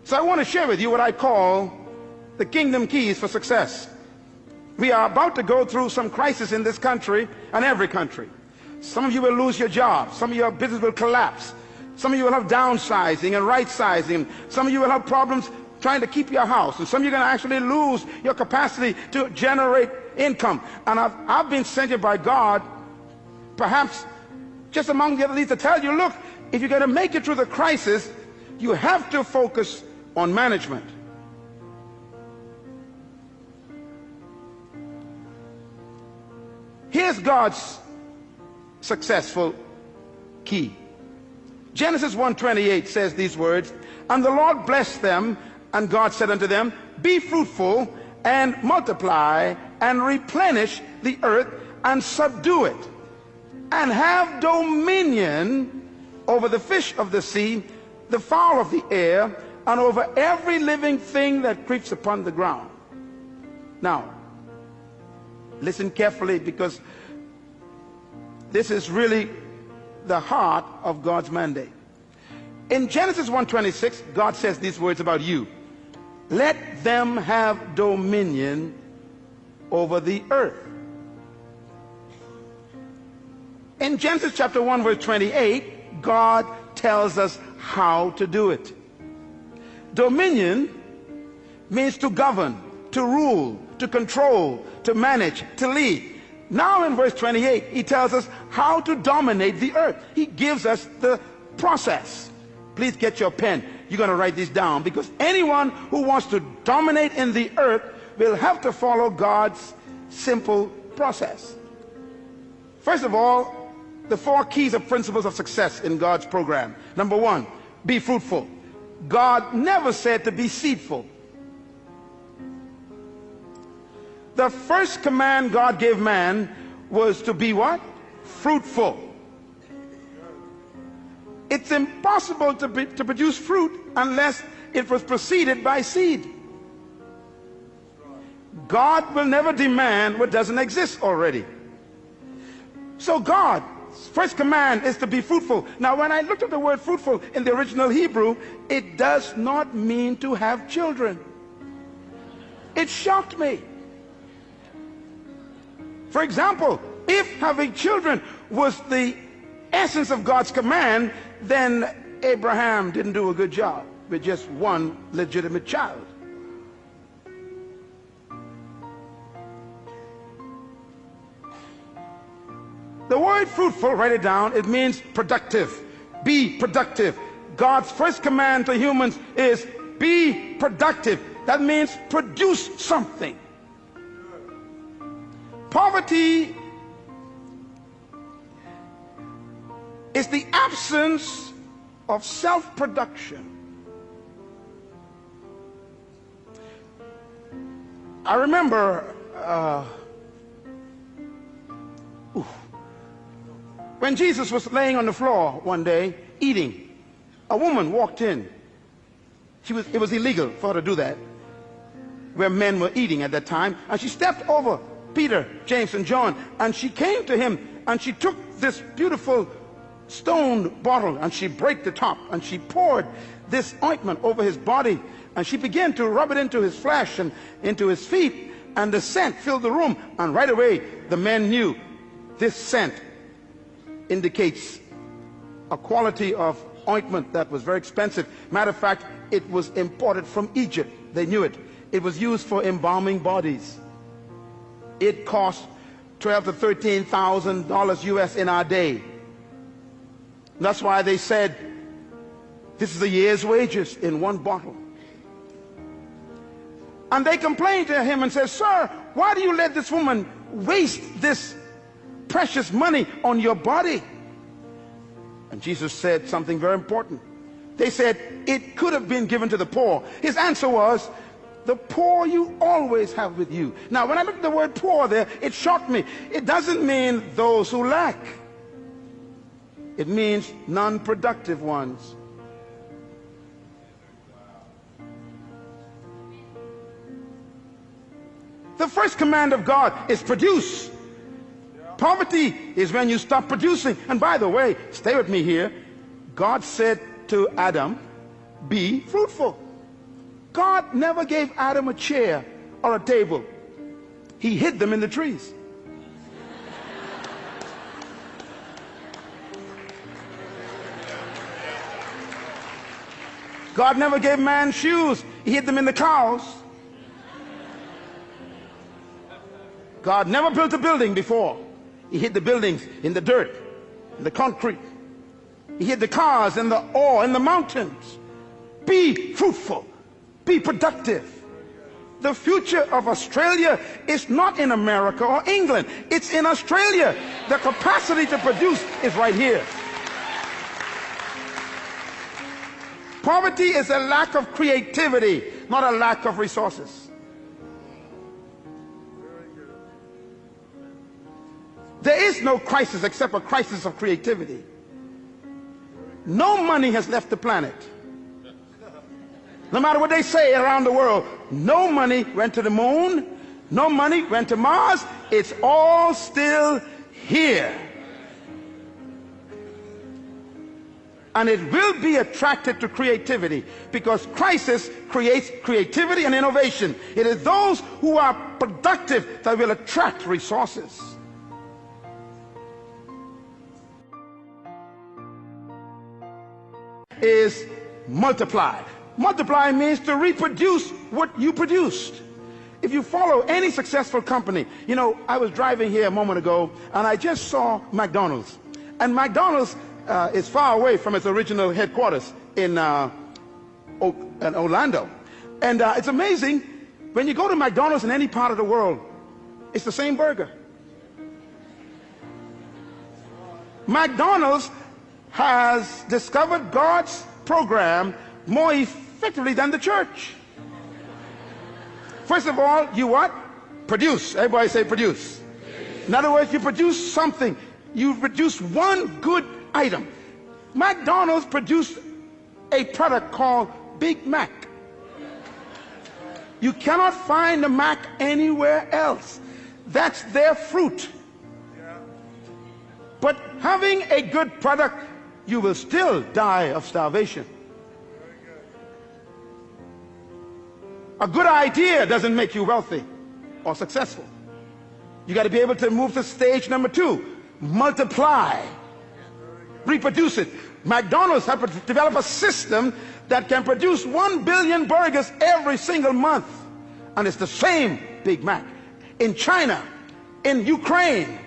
So I want to share with you what I call the Kingdom Keys for Success. We are about to go through some crisis in this country and every country. Some of you will lose your job. Some of your business will collapse. Some of you will have downsizing and right-sizing. Some of you will have problems trying to keep your house. And some of you are going to actually lose your capacity to generate income. And I've been sent here by God, perhaps just among the other leaders, to tell you, look, if you're going to make it through the crisis, you have to focus on management. Here's God's successful key. Genesis 1:28 says these words, and the Lord blessed them, and God said unto them, be fruitful and multiply and replenish the earth and subdue it, and have dominion over the fish of the sea, the fowl of the air, and over every living thing that creeps upon the ground. Now, listen carefully, because this is really the heart of God's mandate. In Genesis 1:26, God says these words about you. Let them have dominion over the earth. In Genesis chapter 1 verse 28, God tells us how to do it. Dominion means to govern, to rule, to control, to manage, to lead. Now in verse 28, he tells us how to dominate the earth. He gives us the process. Please get your pen. You're going to write this down, because anyone who wants to dominate in the earth will have to follow God's simple process. First of all, the 4 keys or principles of success in God's program. Number 1, be fruitful. God never said to be seedful. The first command God gave man was to be what? Fruitful. It's impossible to produce fruit unless it was preceded by seed. God will never demand what doesn't exist already. So God's first command is to be fruitful. Now, when I looked at the word fruitful in the original Hebrew, it does not mean to have children. It shocked me. For example, if having children was the essence of God's command, then Abraham didn't do a good job with just one legitimate child. The word fruitful, write it down, it means productive. Be productive. God's first command to humans is be productive. That means produce something. Poverty is the absence of self-production. I remember when Jesus was laying on the floor one day eating, a woman walked in. It was illegal for her to do that, where men were eating at that time, and she stepped over Peter, James, and John, and she came to him, and she took this beautiful stone bottle, and she broke the top, and she poured this ointment over his body, and she began to rub it into his flesh and into his feet, and the scent filled the room. And right away the men knew this scent indicates a quality of ointment that was very expensive. Matter of fact, it was imported from Egypt. They knew it. It was used for embalming bodies. It cost $12,000 to $13,000 US in our day. That's why they said this is a year's wages in one bottle. And they complained to him and said, sir, why do you let this woman waste this precious money on your body? And Jesus said something very important. They said it could have been given to the poor. His answer was, the poor you always have with you. Now, when I looked at the word poor there, it shocked me. It doesn't mean those who lack. It means non-productive ones. The first command of God is produce. Poverty is when you stop producing. And by the way, stay with me here. God said to Adam, be fruitful. God never gave Adam a chair or a table. He hid them in the trees. God never gave man shoes. He hid them in the cows. God never built a building before. He hid the buildings in the dirt, in the concrete. He hid the cars in the ore, in the mountains. Be fruitful. Be productive. The future of Australia is not in America or England. It's in Australia. The capacity to produce is right here. Poverty is a lack of creativity, not a lack of resources. There is no crisis except a crisis of creativity. No money has left the planet. No matter what they say around the world, no money went to the moon, no money went to Mars. It's all still here. And it will be attracted to creativity, because crisis creates creativity and innovation. It is those who are productive that will attract resources. Is multiply. Multiply means to reproduce what you produced. If you follow any successful company, you know, I was driving here a moment ago and I just saw McDonald's. And McDonald's is far away from its original headquarters in Orlando. And it's amazing, when you go to McDonald's in any part of the world, it's the same burger. McDonald's has discovered God's program more effectively than the church. First of all, you what? Produce. Everybody say produce. In other words, you produce something. You produce one good item. McDonald's produced a product called Big Mac. You cannot find the Mac anywhere else. That's their fruit. But having a good product, you will still die of starvation. A good idea doesn't make you wealthy or successful. You got to be able to move to stage number 2. Multiply. Reproduce it. McDonald's have to develop a system that can produce 1 billion burgers every single month. And it's the same Big Mac. In China, in Ukraine,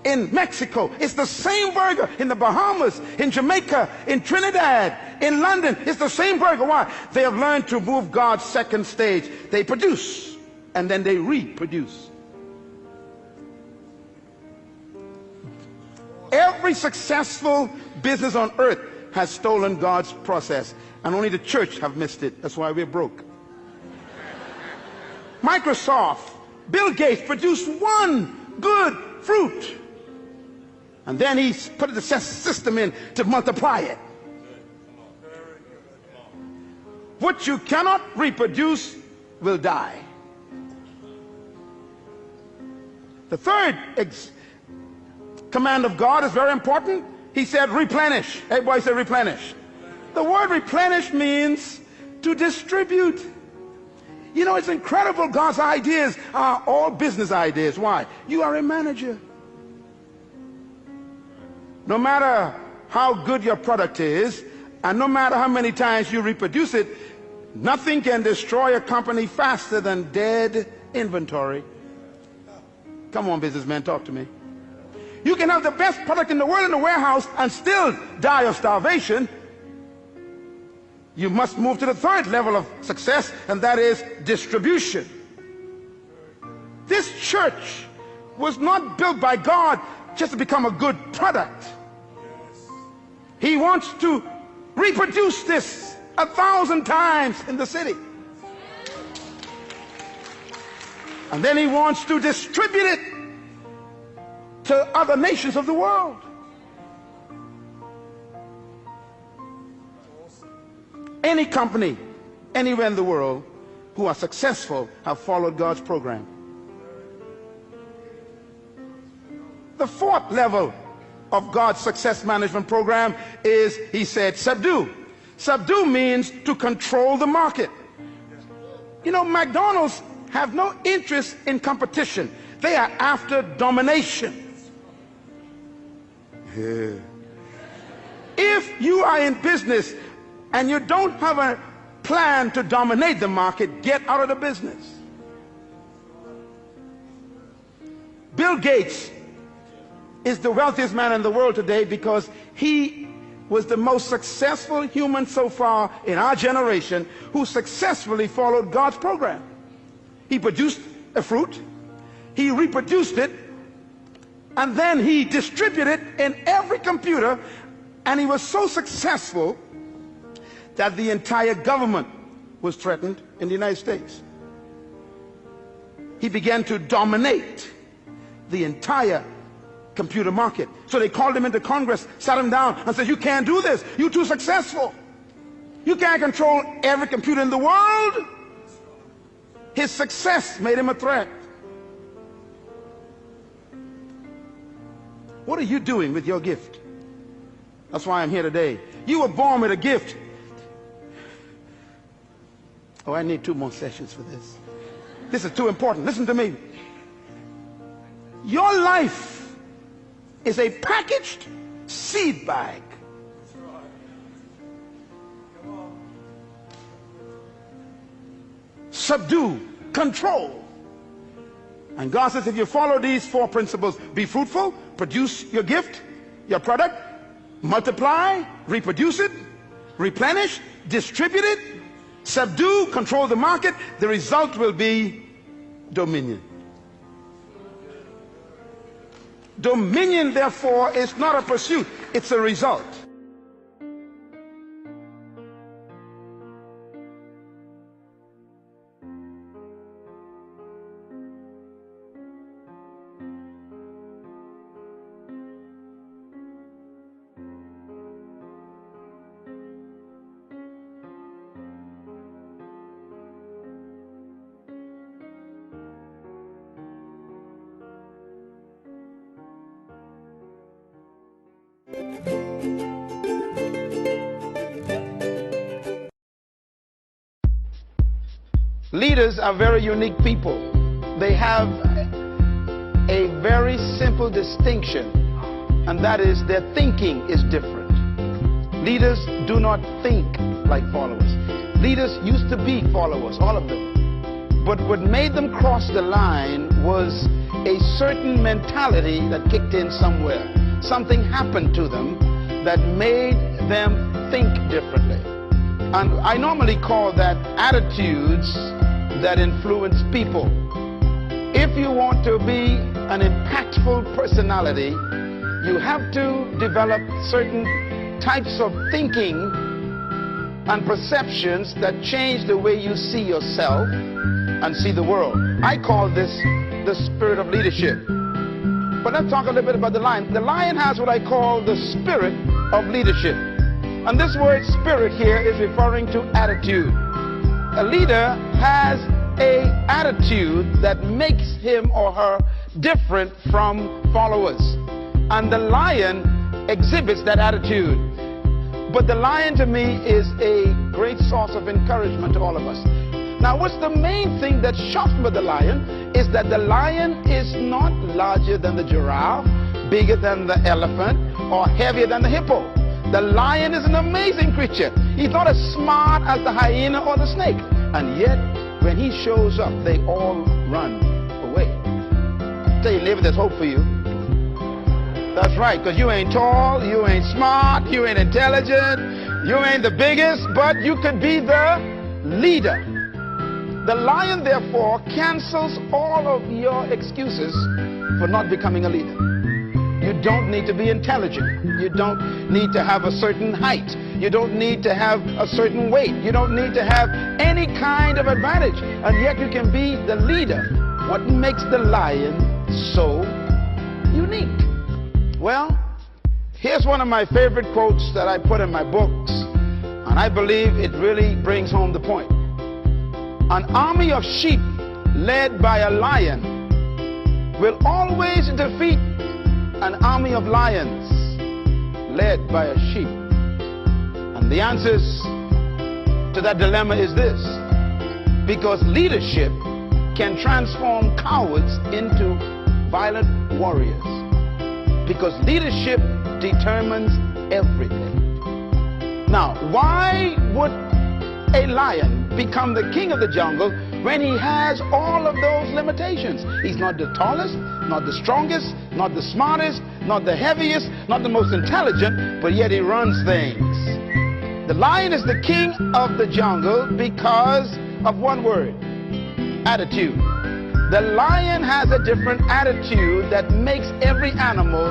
in Mexico, it's the same burger. In the Bahamas, in Jamaica, in Trinidad, in London, it's the same burger. Why? They have learned to move God's second stage. They produce and then they reproduce. Every successful business on earth has stolen God's process, and only the church have missed it. That's why we're broke. Microsoft, Bill Gates produced one good fruit, and then he put the system in to multiply it. What you cannot reproduce will die. The third command of God is very important. He said replenish. Everybody say replenish. The word replenish means to distribute. You know, it's incredible. God's ideas are all business ideas. Why? You are a manager. No matter how good your product is, and no matter how many times you reproduce it, nothing can destroy a company faster than dead inventory. Come on, businessmen, talk to me. You can have the best product in the world in the warehouse and still die of starvation. You must move to the third level of success, and that is distribution. This church was not built by God just to become a good product. He wants to reproduce this 1,000 times in the city. And then he wants to distribute it to other nations of the world. Any company, anywhere in the world, who are successful have followed God's program. The fourth level of God's success management program is, he said, subdue. Subdue means to control the market. You know, McDonald's have no interest in competition. They are after domination. Yeah. If you are in business and you don't have a plan to dominate the market, get out of the business. Bill Gates is the wealthiest man in the world today because he was the most successful human so far in our generation who successfully followed God's program. He produced a fruit, he reproduced it, and then he distributed it in every computer, and he was so successful that the entire government was threatened in the United States. He began to dominate the entire computer market. So they called him into Congress, sat him down and said, you can't do this. You're too successful. You can't control every computer in the world. His success made him a threat. What are you doing with your gift? That's why I'm here today. You were born with a gift. Oh, I need 2 more sessions for this. This is too important. Listen to me. Your life is a packaged seed bag. Subdue, control. And God says if you follow these 4 principles, be fruitful, produce your gift, your product, multiply, reproduce it, replenish, distribute it, subdue, control the market, the result will be dominion. Dominion, therefore, is not a pursuit, it's a result. Leaders are very unique people. They have a very simple distinction, and that is their thinking is different. Leaders do not think like followers. Leaders used to be followers, all of them. But what made them cross the line was a certain mentality that kicked in somewhere. Something happened to them that made them think differently. And I normally call that attitudes that influence people. If you want to be an impactful personality, you have to develop certain types of thinking and perceptions that change the way you see yourself and see the world. I call this the spirit of leadership. But let's talk a little bit about the lion. The lion has what I call the spirit of leadership. And this word spirit here is referring to attitude. A leader has an attitude that makes him or her different from followers. And the lion exhibits that attitude. But the lion to me is a great source of encouragement to all of us. Now, what's the main thing that shocks me with the lion is that the lion is not larger than the giraffe, bigger than the elephant, or heavier than the hippo. The lion is an amazing creature. He's not as smart as the hyena or the snake. And yet, when he shows up, they all run away. Tell you, David, there's hope for you. That's right, because you ain't tall, you ain't smart, you ain't intelligent, you ain't the biggest, but you could be the leader. The lion, therefore, cancels all of your excuses for not becoming a leader. You don't need to be intelligent. You don't need to have a certain height. You don't need to have a certain weight. You don't need to have any kind of advantage. And yet you can be the leader. What makes the lion so unique? Well, here's one of my favorite quotes that I put in my books, and I believe it really brings home the point. An army of sheep led by a lion will always defeat an army of lions led by a sheep. And the answers to that dilemma is this: Because leadership can transform cowards into violent warriors. Because leadership determines everything. Now, why would a lion become the king of the jungle when he has all of those limitations? He's not the tallest, not the strongest, not the smartest, not the heaviest, not the most intelligent, but yet he runs things. The lion is the king of the jungle because of one word: attitude. The lion has a different attitude that makes every animal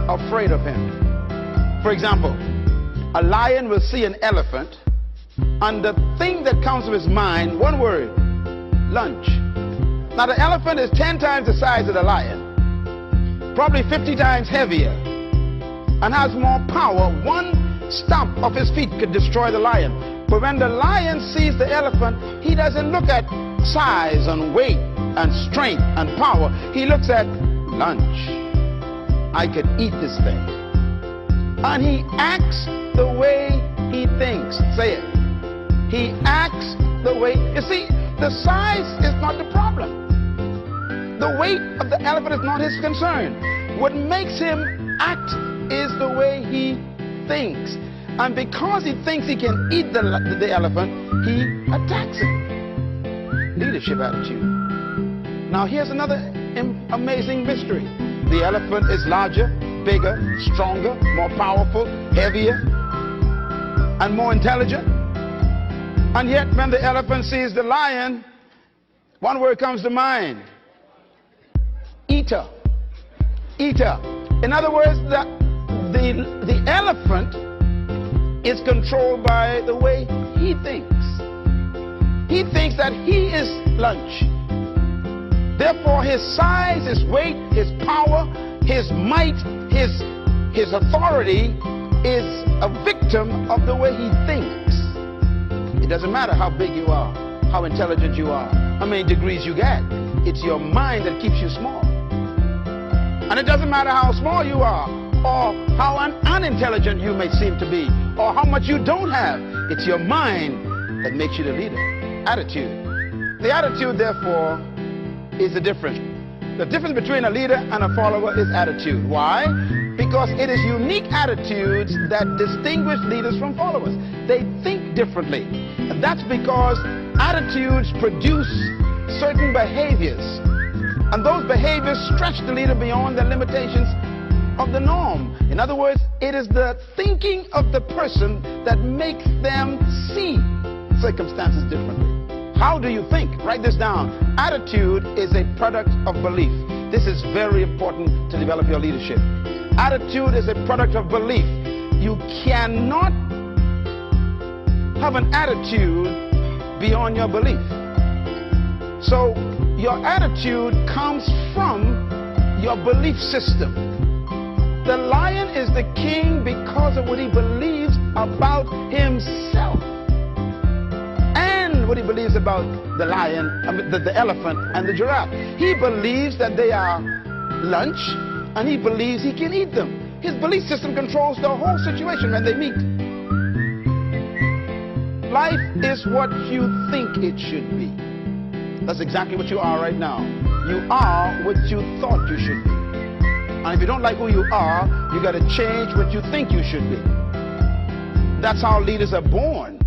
afraid of him. For example, a lion will see an elephant, and the thing that comes to his mind, one word: lunch. Now the elephant is 10 times the size of the lion, probably 50 times heavier, and has more power. One stomp of his feet could destroy the lion. But when the lion sees the elephant, he doesn't look at size and weight and strength and power. He looks at lunch. I could eat this thing. And he acts the way he thinks. Say it. He acts the way. You see, the size is not the problem. The weight of the elephant is not his concern. What makes him act is the way he thinks. And because he thinks he can eat the elephant, he attacks it. Leadership attitude. Now here's another amazing mystery. The elephant is larger, bigger, stronger, more powerful, heavier, and more intelligent. And yet when the elephant sees the lion, one word comes to mind: eater. Eater. In other words, the elephant is controlled by the way he thinks. He thinks that he is lunch. Therefore, his size, his weight, his power, his might, his authority is a victim of the way he thinks. It doesn't matter how big you are, how intelligent you are, how many degrees you get. It's your mind that keeps you small. And it doesn't matter how small you are, or how unintelligent you may seem to be, or how much you don't have. It's your mind that makes you the leader. Attitude. The attitude, therefore, is the difference. The difference between a leader and a follower is attitude. Why? Because it is unique attitudes that distinguish leaders from followers. They think differently. And that's because attitudes produce certain behaviors. And those behaviors stretch the leader beyond the limitations of the norm. In other words, it is the thinking of the person that makes them see circumstances differently. How do you think? Write this down. Attitude is a product of belief. This is very important to develop your leadership. Attitude is a product of belief. You cannot have an attitude beyond your belief. So your attitude comes from your belief system. The lion is the king because of what he believes about himself, and what he believes about the lion, the elephant, and the giraffe. He believes that they are lunch, and he believes he can eat them. His belief system controls the whole situation when they meet. Life is what you think it should be. That's exactly what you are right now. You are what you thought you should be. And if you don't like who you are, you got to change what you think you should be. That's how leaders are born.